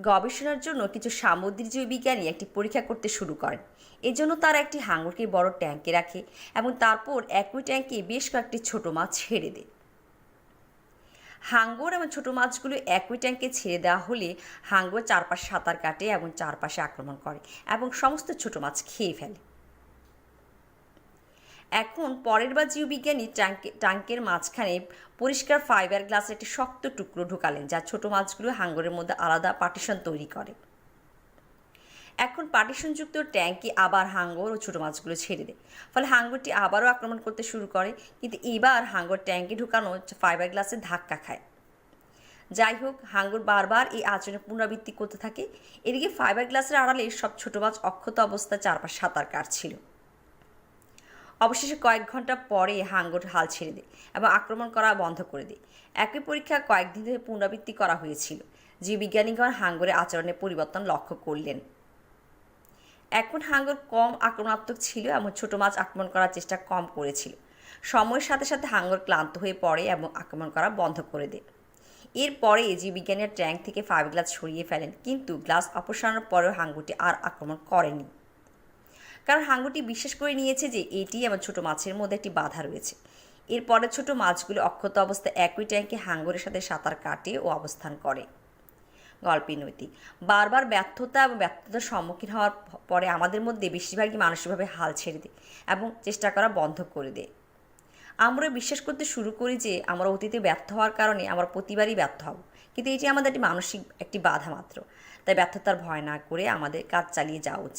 গবেষণার জন্য কিছু সামুদ্রিক জীববিজ্ঞানী একটি পরীক্ষা করতে শুরু করেন। এজন্য তারা একটি হাঙরকে বড় ট্যাঙ্কে রাখে এবং তারপর একই ট্যাঙ্কে বেশ কয়েকটি ছোট মাছ ছেড়ে দেয়। হাঙর এবং ছোট মাছগুলো একই ট্যাঙ্কে ছেড়ে দেওয়া হলে হাঙর চারপাশে সাঁতার কাটে এবং চারপাশে আক্রমণ করে এবং সমস্ত ছোট মাছ খেয়ে ফেলে। এখন পরের বার জীববিজ্ঞানী ট্যাঙ্কের মাঝখানে পরিষ্কার ফাইবার গ্লাসের একটি শক্ত টুকরো ঢুকালেন, যা ছোট মাছগুলো হাঙরের মধ্যে আলাদা পার্টিশন তৈরি করে। এখন পার্টিশনযুক্ত ট্যাঙ্কে আবার হাঙর ও ছোট মাছগুলো ছেড়ে দেয়, ফলে হাঙরটি আবারও আক্রমণ করতে শুরু করে, কিন্তু এবার হাঙর ট্যাঙ্কে ঢুকানো ফাইবার গ্লাসে ধাক্কা খায়। যাই হোক, হাঙর বারবার এই আচরণের পুনরাবৃত্তি করতে থাকে। এদিকে ফাইবার গ্লাসের আড়ালে সব ছোট মাছ অক্ষত অবস্থায় চারপাশে সাঁতার কাটছিল। অবশেষে কয়েক ঘন্টা পরে হাঙর হাল ছেড়ে দেয় এবং আক্রমণ করা বন্ধ করে দেয়। একই পরীক্ষা কয়েকদিন ধরে পুনরাবৃত্তি করা হয়েছিল। জীববিজ্ঞানীগণ হাঙরের আচরণে পরিবর্তন লক্ষ্য করলেন। এখন হাঙর কম আক্রমণাত্মক ছিল এবং ছোট মাছ আক্রমণ করার চেষ্টা কম করেছিল। সময়ের সাথে সাথে হাঙর ক্লান্ত হয়ে পড়ে এবং আক্রমণ করা বন্ধ করে দেয়। এরপরে জীববিজ্ঞানীরা ট্যাঙ্ক থেকে ফাইবার গ্লাস সরিয়ে ফেলেন, কিন্তু গ্লাস অপসারণের পরেও হাঙরটি আর আক্রমণ করেনি, কারণ হাঙরটি বিশ্বাস করে নিয়েছে যে এটি এবং ছোট মাছের মধ্যে একটি বাধা রয়েছে। এরপরে ছোট মাছগুলো অক্ষত অবস্থায় একই ট্যাঙ্কে হাঙরের সাথে সাঁতার কাটে ও অবস্থান করে। গল্পের নৈতিক: বারবার ব্যর্থতা এবং ব্যর্থতার সম্মুখীন হওয়ার পরে আমাদের মধ্যে বেশিরভাগই মানসিকভাবে হাল ছেড়ে দেয় এবং চেষ্টা করা বন্ধ করে দেয়। আমরা বিশ্বাস করতে শুরু করি যে আমরা অতীতে ব্যর্থ হওয়ার কারণে আমরা প্রতিবারই ব্যর্থ হব, কিন্তু এটি আমাদের একটি মানসিক একটি বাধা মাত্র। তাই ব্যর্থতার ভয় না করে আমাদের কাজ চালিয়ে যাওয়া উচিত।